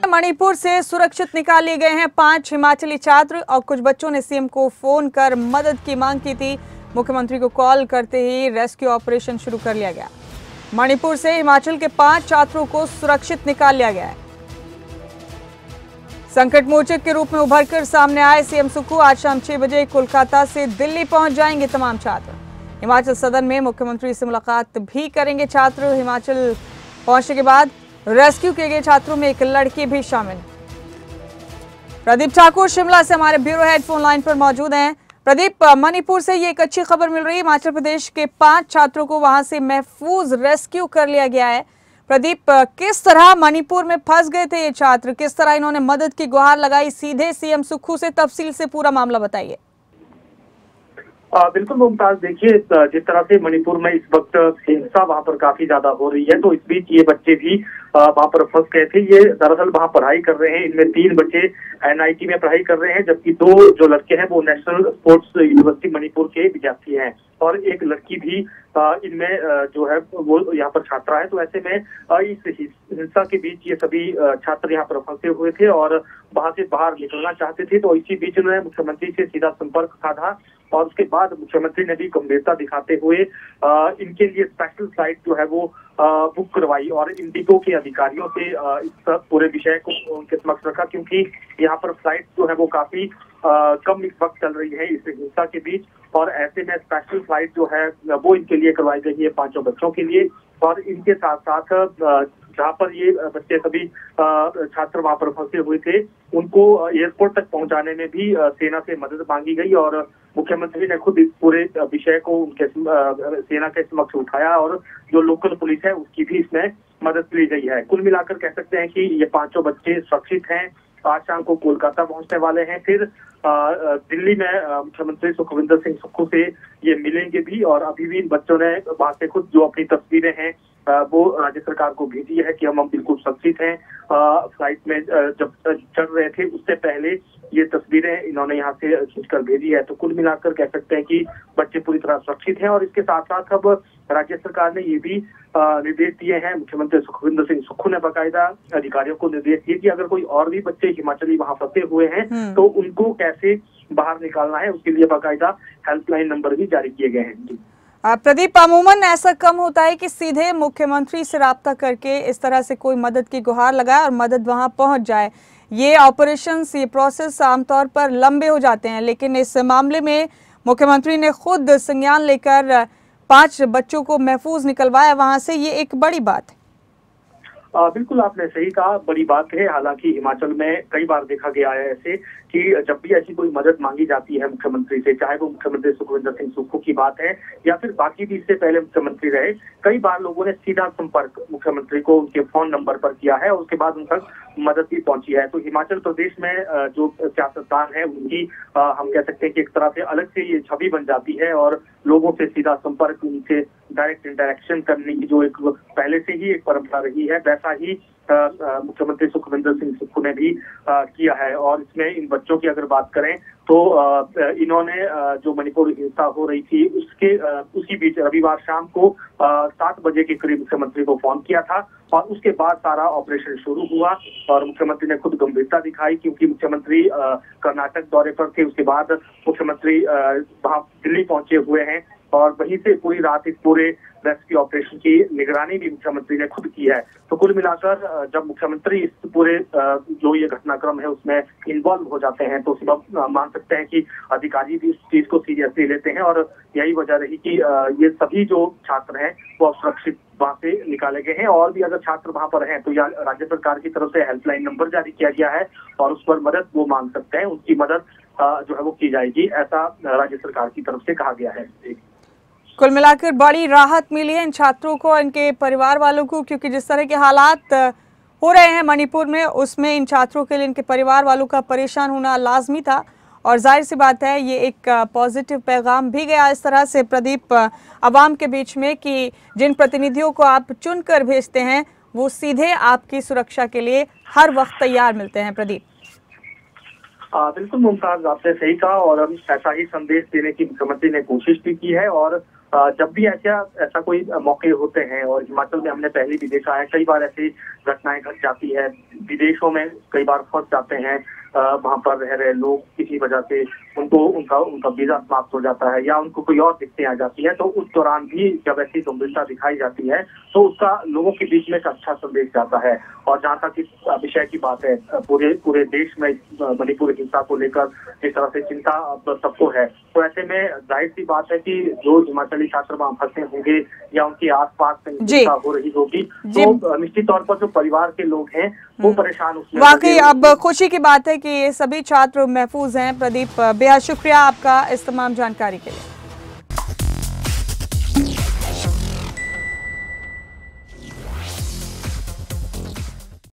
मणिपुर से सुरक्षित निकाल लिए गए हैं 5 हिमाचली छात्र और कुछ बच्चों ने सीएम को फोन कर मदद की मांग की थी। मुख्यमंत्री को कॉल करते ही रेस्क्यू ऑपरेशन शुरू कर लिया गया। मणिपुर से हिमाचल के 5 छात्रों को सुरक्षित निकाल लिया गया है। संकट मोचक के रूप में उभरकर सामने आए सीएम सुक्खू आज शाम 6 बजे कोलकाता से दिल्ली पहुंच जाएंगे तमाम छात्र। हिमाचल सदन में मुख्यमंत्री से मुलाकात भी करेंगे छात्र। हिमाचल पहुंचने के बाद रेस्क्यू किए गए छात्रों में एक लड़की भी शामिल। प्रदीप ठाकुर शिमला से हमारे ब्यूरो हेड फोन लाइन पर मौजूद हैं। प्रदीप, मणिपुर से ये एक अच्छी खबर मिल रही है, हिमाचल प्रदेश के 5 छात्रों को वहां से महफूज रेस्क्यू कर लिया गया है। प्रदीप, किस तरह मणिपुर में फंस गए थे ये छात्र, किस तरह इन्होंने मदद की गुहार लगाई सीधे सीएम सुक्खू से, तफसील से पूरा मामला बताइए। बिल्कुल मुमताज, देखिए जिस तरह से मणिपुर में इस वक्त हिंसा वहां पर काफी ज्यादा हो रही है, तो इस बीच ये बच्चे भी वहां पर फंस गए थे। ये दरअसल वहां पढ़ाई कर रहे हैं। इनमें 3 बच्चे एनआईटी में पढ़ाई कर रहे हैं, जबकि 2 जो लड़के हैं वो नेशनल स्पोर्ट्स यूनिवर्सिटी मणिपुर के विद्यार्थी हैं और एक लड़की भी इनमें जो है वो यहाँ पर छात्रा है। तो ऐसे में इस हिंसा के बीच ये सभी छात्र यहाँ पर फंसे हुए थे और वहां से बाहर निकलना चाहते थे। तो इसी बीच उन्होंने मुख्यमंत्री से सीधा संपर्क साधा और उसके बाद मुख्यमंत्री ने भी गंभीरता दिखाते हुए इनके लिए स्पेशल फ्लाइट जो है वो बुक करवाई और इंडिगो के अधिकारियों से इस पूरे विषय को उनके समक्ष रखा, क्योंकि यहाँ पर फ्लाइट जो है वो काफी कम इस वक्त चल रही है इस हिंसा के बीच। और ऐसे में स्पेशल फ्लाइट जो है वो इनके लिए करवाई गई है 5 बच्चों के लिए। और इनके साथ साथ जहाँ पर ये बच्चे सभी छात्र वहां पर फंसे हुए थे, उनको एयरपोर्ट तक पहुंचाने में भी सेना से मदद मांगी गई और मुख्यमंत्री ने खुद इस पूरे विषय को उनके सेना के समक्ष उठाया और जो लोकल पुलिस है उसकी भी इसमें मदद ली गई है। कुल मिलाकर कह सकते हैं कि ये 5 बच्चे सुरक्षित हैं। आज शाम को कोलकाता पहुंचने वाले हैं, फिर दिल्ली में मुख्यमंत्री सुखविंदर सिंह सुक्खू से ये मिलेंगे भी। और अभी भी इन बच्चों ने वहां से खुद जो अपनी तस्वीरें हैं वो राज्य सरकार को भेजी है कि हम बिल्कुल सुरक्षित हैं। फ्लाइट में जब चढ़ रहे थे उससे पहले ये तस्वीरें इन्होंने यहाँ से खींचकर भेजी है। तो कुल मिलाकर कह सकते हैं कि बच्चे पूरी तरह सुरक्षित हैं। और इसके साथ साथ अब राज्य सरकार ने ये भी निर्देश दिए हैं, मुख्यमंत्री सुखविंदर सिंह सुक्खू ने बाकायदा अधिकारियों को निर्देश दिए कि अगर कोई और भी बच्चे हिमाचली वहां फंसे हुए हैं तो उनको कैसे बाहर निकालना है, उसके लिए बाकायदा हेल्पलाइन नंबर भी जारी किए गए हैं। प्रदीप, अमूमन ऐसा कम होता है कि सीधे मुख्यमंत्री से राब्ता करके इस तरह से कोई मदद की गुहार लगाए और मदद वहां पहुंच जाए। ये ऑपरेशंस, ये प्रोसेस आमतौर पर लंबे हो जाते हैं, लेकिन इस मामले में मुख्यमंत्री ने खुद संज्ञान लेकर 5 बच्चों को महफूज निकलवाया वहां से, ये एक बड़ी बात है। बिल्कुल आपने सही कहा, बड़ी बात है। हालांकि हिमाचल में कई बार देखा गया है ऐसे कि जब भी ऐसी कोई मदद मांगी जाती है मुख्यमंत्री से, चाहे वो मुख्यमंत्री सुखविंदर सिंह सुक्खू की बात है या फिर बाकी भी इससे पहले मुख्यमंत्री रहे, कई बार लोगों ने सीधा संपर्क मुख्यमंत्री को उनके फोन नंबर पर किया है और उसके बाद उन तक मदद भी पहुंची है। तो हिमाचल प्रदेश में जो सियासतदान है उनकी हम कह सकते हैं कि एक तरह से अलग से ये छवि बन जाती है और लोगों से सीधा संपर्क, उनसे डायरेक्ट इंटरेक्शन करने की जो एक पहले से ही एक परंपरा रही है, वैसा ही मुख्यमंत्री सुखविंदर सिंह सुक्खू ने भी किया है। और इसमें इन बच्चों की अगर बात करें तो इन्होंने जो मणिपुर हिंसा हो रही थी उसी बीच रविवार शाम को 7 बजे के करीब मुख्यमंत्री को फोन किया था और उसके बाद सारा ऑपरेशन शुरू हुआ और मुख्यमंत्री ने खुद गंभीरता दिखाई, क्योंकि मुख्यमंत्री कर्नाटक दौरे पर थे। उसके बाद मुख्यमंत्री वहां दिल्ली पहुंचे हुए हैं और वहीं से पूरी रात इस पूरे रेस्क्यू ऑपरेशन की निगरानी भी मुख्यमंत्री ने खुद की है। तो कुल मिलाकर जब मुख्यमंत्री इस पूरे जो ये घटनाक्रम है उसमें इन्वॉल्व हो जाते हैं तो सब मान सकते हैं कि अधिकारी भी इस चीज को सीरियसली लेते हैं और यही वजह रही कि ये सभी जो छात्र हैं वो सुरक्षित वहां से निकाले गए हैं। और भी अगर छात्र वहां पर हैं तो राज्य सरकार की तरफ से हेल्पलाइन नंबर जारी किया गया है और उस पर मदद वो मांग सकते हैं, उनकी मदद जो है वो की जाएगी, ऐसा राज्य सरकार की तरफ से कहा गया है। कुल मिलाकर बड़ी राहत मिली है इन छात्रों को, इनके परिवार वालों को, क्योंकि जिस तरह के हालात हो रहे हैं मणिपुर में उसमें इन छात्रों के लिए इनके परिवार वालों का परेशान होना लाजमी था। और जाहिर सी बात है ये एक पॉजिटिव पैगाम भी गया इस तरह से प्रदीप आवाम के बीच में कि जिन प्रतिनिधियों को आप चुनकर भेजते हैं वो सीधे आपकी सुरक्षा के लिए हर वक्त तैयार मिलते हैं। प्रदीप, बिल्कुल मुमताज, आपने सही कहा और हम ऐसा ही संदेश देने की मुख्यमंत्री ने कोशिश भी की है और जब भी ऐसा कोई मौके होते हैं, और हिमाचल में हमने पहले भी देखा है कई बार ऐसी घटनाएं घट जाती है, विदेशों में कई बार फंस जाते हैं वहां पर रह रहे लोग, किसी वजह से उनका वीजा समाप्त हो जाता है या उनको कोई और दिक्कतें आ जाती है, तो उस दौरान भी जब ऐसी गंभीरता दिखाई जाती है तो उसका लोगों के बीच में एक अच्छा संदेश जाता है। और जहाँ तक इस विषय की बात है, पूरे देश में मणिपुर हिंसा को लेकर जिस तरह से चिंता सबको है, तो ऐसे में जाहिर सी बात है कि जो हिमाचली छात्र वहां फंसे होंगे या उनके आसपास में हिंसा हो रही होगी, तो निश्चित तौर पर जो परिवार के लोग हैं वो परेशान उसमें। वाकई अब खुशी की बात है कि ये सभी छात्र महफूज हैं। प्रदीप, बेहद शुक्रिया आपका इस तमाम जानकारी के लिए।